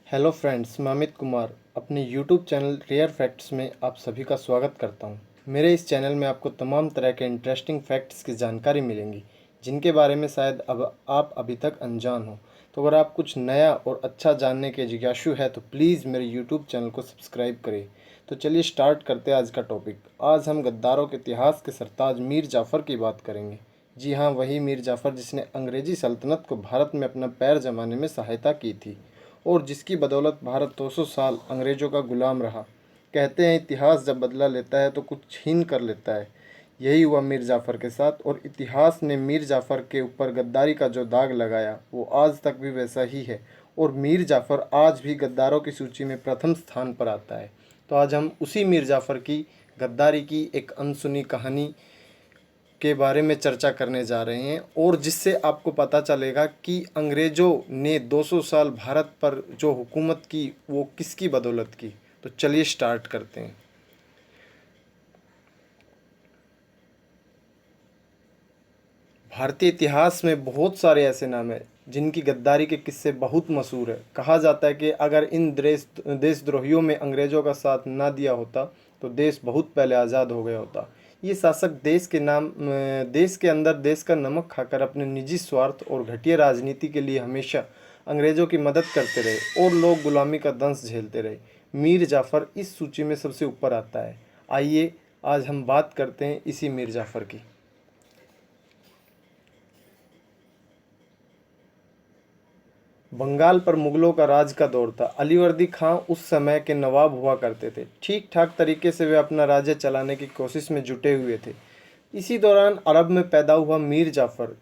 Hello friends, मैं अमित कुमार अपने YouTube channel rare facts में आप सभी का स्वागत करता हूं। मेरे इस चैनल में आपको तमाम तरह के इंटरेस्टिंग फैक्ट्स की जानकारी मिलेंगी जिनके बारे में शायद अब आप अभी तक अनजान हो। तो अगर आप कुछ नया और अच्छा जानने के जिज्ञासु है तो प्लीज़ मेरे यूट्यूब चैनल को सब्सक्राइब करें। तो चलिए स्टार्ट करते हैं आज का टॉपिक। आज हम गद्दारों के इतिहास के सरताज मीर जाफ़र की बात करेंगे। जी हाँ, वही मीर जाफ़र जिसने अंग्रेज़ी सल्तनत को भारत में अपना पैर जमाने में सहायता की थी और जिसकी बदौलत भारत 200 साल अंग्रेज़ों का गुलाम रहा। कहते हैं इतिहास जब बदला लेता है तो कुछ छीन कर लेता है। यही हुआ मीर जाफ़र के साथ और इतिहास ने मीर जाफ़र के ऊपर गद्दारी का जो दाग लगाया वो आज तक भी वैसा ही है और मीर जाफ़र आज भी गद्दारों की सूची में प्रथम स्थान पर आता है। तो आज हम उसी मीर जाफ़र की गद्दारी की एक अनसुनी कहानी के बारे में चर्चा करने जा रहे हैं और जिससे आपको पता चलेगा कि अंग्रेज़ों ने 200 साल भारत पर जो हुकूमत की वो किसकी बदौलत की। तो चलिए स्टार्ट करते हैं। भारतीय इतिहास में बहुत सारे ऐसे नाम हैं जिनकी गद्दारी के किस्से बहुत मशहूर है। कहा जाता है कि अगर इन देशद्रोहियों में अंग्रेज़ों का साथ ना दिया होता तो देश बहुत पहले आज़ाद हो गया होता। ये शासक देश के अंदर देश का नमक खाकर अपने निजी स्वार्थ और घटिया राजनीति के लिए हमेशा अंग्रेज़ों की मदद करते रहे और लोग गुलामी का दंश झेलते रहे। मीर जाफ़र इस सूची में सबसे ऊपर आता है। आइए आज हम बात करते हैं इसी मीर जाफ़र की। बंगाल पर मुगलों का राज का दौर था। अलीवर्दी खां उस समय के नवाब हुआ करते थे। ठीक ठाक तरीके से वे अपना राज्य चलाने की कोशिश में जुटे हुए थे। इसी दौरान अरब में पैदा हुआ मीर जाफ़र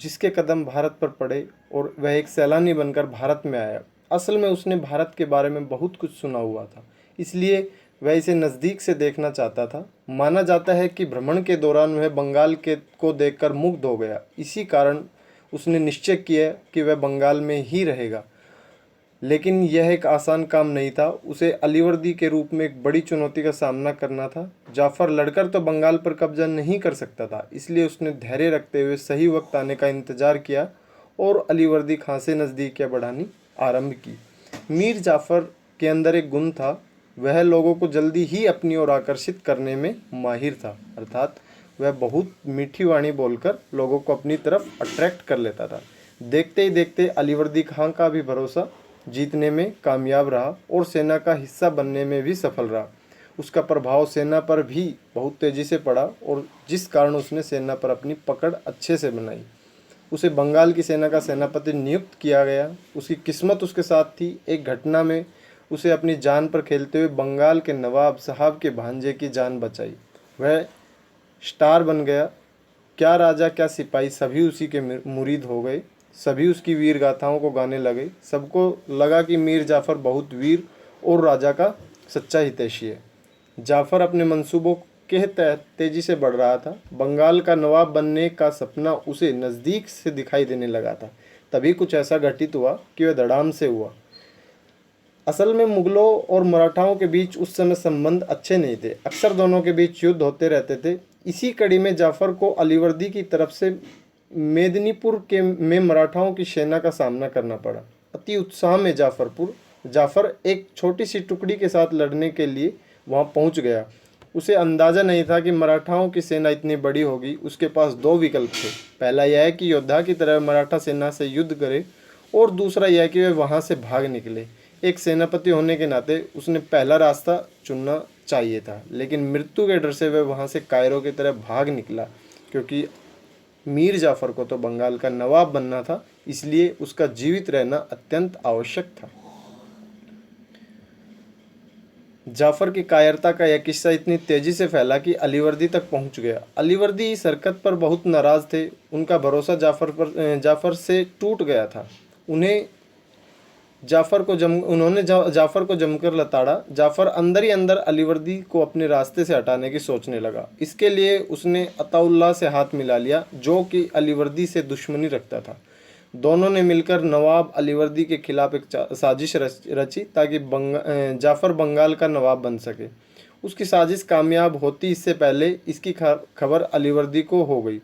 जिसके कदम भारत पर पड़े और वह एक सैलानी बनकर भारत में आया। असल में उसने भारत के बारे में बहुत कुछ सुना हुआ था, इसलिए वह इसे नज़दीक से देखना चाहता था। माना जाता है कि भ्रमण के दौरान वह बंगाल के को देखकर मुग्ध हो गया। इसी कारण उसने निश्चय किया कि वह बंगाल में ही रहेगा। लेकिन यह एक आसान काम नहीं था। उसे अलीवर्दी के रूप में एक बड़ी चुनौती का सामना करना था। जाफ़र लड़कर तो बंगाल पर कब्जा नहीं कर सकता था, इसलिए उसने धैर्य रखते हुए सही वक्त आने का इंतज़ार किया और अलीवर्दी खां से नज़दीकियाँ बढ़ानी आरंभ की। मीर जाफ़र के अंदर एक गुण था, वह लोगों को जल्दी ही अपनी ओर आकर्षित करने में माहिर था। अर्थात वह बहुत मीठी वाणी बोलकर लोगों को अपनी तरफ अट्रैक्ट कर लेता था। देखते ही देखते अलीवर्दी खां का भी भरोसा जीतने में कामयाब रहा और सेना का हिस्सा बनने में भी सफल रहा। उसका प्रभाव सेना पर भी बहुत तेज़ी से पड़ा और जिस कारण उसने सेना पर अपनी पकड़ अच्छे से बनाई। उसे बंगाल की सेना का सेनापति नियुक्त किया गया। उसकी किस्मत उसके साथ थी। एक घटना में उसे अपनी जान पर खेलते हुए बंगाल के नवाब साहब के भांजे की जान बचाई। वह स्टार बन गया। क्या राजा क्या सिपाही सभी उसी के मुरीद हो गए। सभी उसकी वीर गाथाओं को गाने लगे। सबको लगा कि मीर जाफ़र बहुत वीर और राजा का सच्चा हितैषी है। जाफ़र अपने मंसूबों के तहत तेजी से बढ़ रहा था। बंगाल का नवाब बनने का सपना उसे नज़दीक से दिखाई देने लगा था। तभी कुछ ऐसा घटित हुआ कि वह धड़ाम से हुआ। असल में मुगलों और मराठाओं के बीच उस समय संबंध अच्छे नहीं थे। अक्सर दोनों के बीच युद्ध होते रहते थे। इसी कड़ी में जाफ़र को अलीवर्दी की तरफ से मेदिनीपुर के में मराठाओं की सेना का सामना करना पड़ा। अति उत्साह में जाफ़र एक छोटी सी टुकड़ी के साथ लड़ने के लिए वहां पहुंच गया। उसे अंदाज़ा नहीं था कि मराठाओं की सेना इतनी बड़ी होगी। उसके पास दो विकल्प थे। पहला यह है कि योद्धा की तरह मराठा सेना से युद्ध करे और दूसरा यह कि वे वहां से भाग निकले। एक सेनापति होने के नाते उसने पहला रास्ता चुनना चाहिए था, लेकिन मृत्यु के डर से वह वहां से कायरो की तरह भाग निकला। क्योंकि मीर जाफ़र को तो बंगाल का नवाब बनना था, इसलिए उसका जीवित रहना अत्यंत आवश्यक था। जाफ़र की कायरता का यह किस्सा इतनी तेजी से फैला कि अलीवर्दी तक पहुंच गया। अलीवर्दी इस हरकत पर बहुत नाराज़ थे। उनका भरोसा जाफ़र से टूट गया था। उन्होंने जाफ़र को जमकर लताड़ा। जाफ़र अंदर ही अंदर अलीवर्दी को अपने रास्ते से हटाने की सोचने लगा। इसके लिए उसने अताउल्ला से हाथ मिला लिया जो कि अलीवर्दी से दुश्मनी रखता था। दोनों ने मिलकर नवाब अलीवर्दी के खिलाफ एक साजिश रची ताकि जाफ़र बंगाल का नवाब बन सके। उसकी साजिश कामयाब होती इससे पहले इसकी खबर अलीवर्दी को हो गई।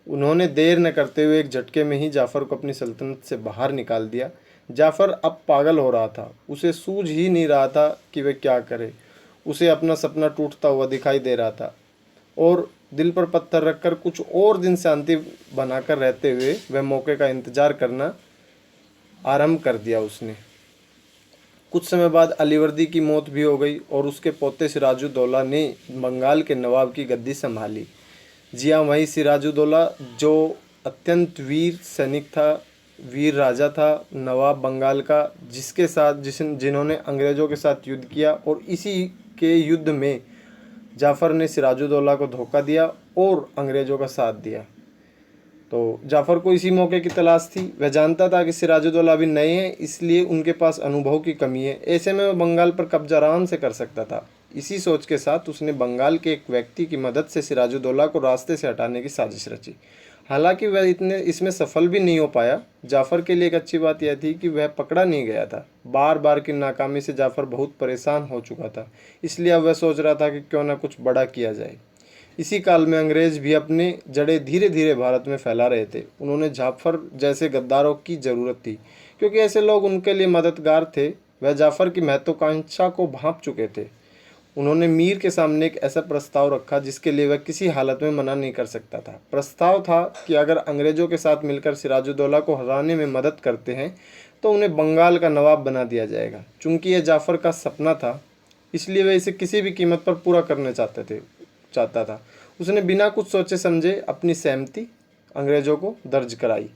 उन्होंने देर न करते हुए एक झटके में ही जाफ़र को अपनी सल्तनत से बाहर निकाल दिया। जाफ़र अब पागल हो रहा था। उसे सूझ ही नहीं रहा था कि वह क्या करे। उसे अपना सपना टूटता हुआ दिखाई दे रहा था और दिल पर पत्थर रखकर कुछ और दिन शांति बनाकर रहते हुए वह मौके का इंतज़ार करना आरंभ कर दिया उसने। कुछ समय बाद अलीवर्दी की मौत भी हो गई और उसके पोते सिराजुद्दौला ने बंगाल के नवाब की गद्दी संभाली। जी हाँ, वही सिराजुद्दौला जो अत्यंत वीर सैनिक था, वीर राजा था, नवाब बंगाल का, जिन्होंने अंग्रेज़ों के साथ युद्ध किया और इसी के युद्ध में जाफ़र ने सिराजुद्दौला को धोखा दिया और अंग्रेज़ों का साथ दिया। तो जाफ़र को इसी मौके की तलाश थी। वह जानता था कि सिराजुद्दौला अभी नए हैं, इसलिए उनके पास अनुभव की कमी है। ऐसे में वह बंगाल पर कब्जा आराम से कर सकता था। इसी सोच के साथ उसने बंगाल के एक व्यक्ति की मदद से सिराजुद्दौला को रास्ते से हटाने की साजिश रची। हालांकि वह इतने इसमें सफल भी नहीं हो पाया। जाफ़र के लिए एक अच्छी बात यह थी कि वह पकड़ा नहीं गया था। बार बार की नाकामी से जाफ़र बहुत परेशान हो चुका था, इसलिए अब वह सोच रहा था कि क्यों ना कुछ बड़ा किया जाए। इसी काल में अंग्रेज भी अपने जड़े धीरे धीरे भारत में फैला रहे थे। उन्होंने जाफ़र जैसे गद्दारों की ज़रूरत थी, क्योंकि ऐसे लोग उनके लिए मददगार थे। वह जाफ़र की महत्वाकांक्षा को भांप चुके थे। उन्होंने मीर के सामने एक ऐसा प्रस्ताव रखा जिसके लिए वह किसी हालत में मना नहीं कर सकता था। प्रस्ताव था कि अगर अंग्रेज़ों के साथ मिलकर सिराजुद्दौला को हराने में मदद करते हैं तो उन्हें बंगाल का नवाब बना दिया जाएगा। चूंकि यह जाफ़र का सपना था, इसलिए वह इसे किसी भी कीमत पर पूरा करना चाहता था। उसने बिना कुछ सोचे समझे अपनी सहमति अंग्रेज़ों को दर्ज कराई।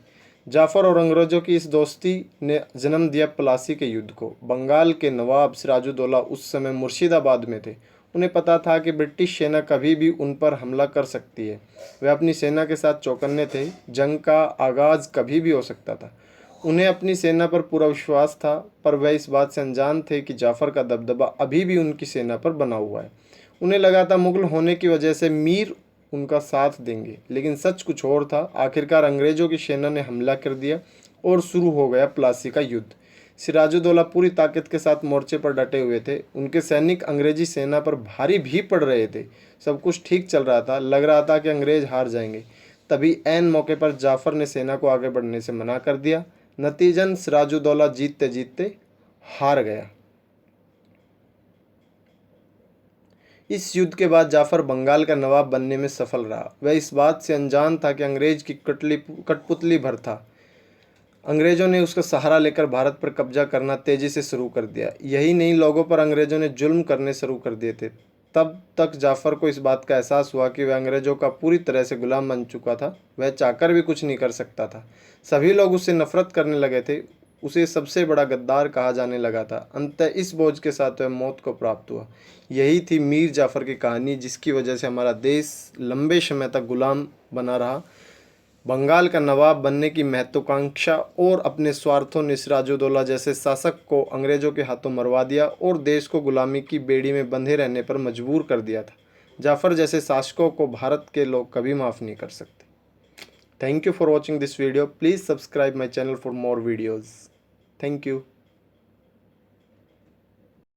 जाफ़र और अंग्रेज़ों की इस दोस्ती ने जन्म दिया प्लासी के युद्ध को। बंगाल के नवाब सिराजुद्दौला उस समय मुर्शिदाबाद में थे। उन्हें पता था कि ब्रिटिश सेना कभी भी उन पर हमला कर सकती है। वे अपनी सेना के साथ चौकन्ने थे। जंग का आगाज़ कभी भी हो सकता था। उन्हें अपनी सेना पर पूरा विश्वास था, पर वह इस बात से अनजान थे कि जाफ़र का दबदबा अभी भी उनकी सेना पर बना हुआ है। उन्हें लगा था मुगल होने की वजह से मीर उनका साथ देंगे, लेकिन सच कुछ और था। आखिरकार अंग्रेज़ों की सेना ने हमला कर दिया और शुरू हो गया प्लासी का युद्ध। सिराजुद्दौला पूरी ताकत के साथ मोर्चे पर डटे हुए थे। उनके सैनिक अंग्रेजी सेना पर भारी भी पड़ रहे थे। सब कुछ ठीक चल रहा था। लग रहा था कि अंग्रेज हार जाएंगे। तभी ऐन मौके पर जाफ़र ने सेना को आगे बढ़ने से मना कर दिया। नतीजन सिराजुद्दौला जीतते जीतते हार गया। इस युद्ध के बाद जाफ़र बंगाल का नवाब बनने में सफल रहा। वह इस बात से अनजान था कि अंग्रेज की कठपुतली भर था। अंग्रेज़ों ने उसका सहारा लेकर भारत पर कब्जा करना तेज़ी से शुरू कर दिया। यही नहीं, लोगों पर अंग्रेज़ों ने जुल्म करने शुरू कर दिए थे। तब तक जाफ़र को इस बात का एहसास हुआ कि वह अंग्रेज़ों का पूरी तरह से गुलाम बन चुका था। वह चाहकर भी कुछ नहीं कर सकता था। सभी लोग उससे नफरत करने लगे थे। उसे सबसे बड़ा गद्दार कहा जाने लगा था। अंततः इस बोझ के साथ वह मौत को प्राप्त हुआ। यही थी मीर जाफ़र की कहानी, जिसकी वजह से हमारा देश लंबे समय तक गुलाम बना रहा। बंगाल का नवाब बनने की महत्वाकांक्षा और अपने स्वार्थों ने सिराजुद्दौला जैसे शासक को अंग्रेज़ों के हाथों मरवा दिया और देश को गुलामी की बेड़ी में बंधे रहने पर मजबूर कर दिया था। जाफ़र जैसे शासकों को भारत के लोग कभी माफ़ नहीं कर सकते। Thank you for watching this video. Please subscribe my channel for more videos. Thank you.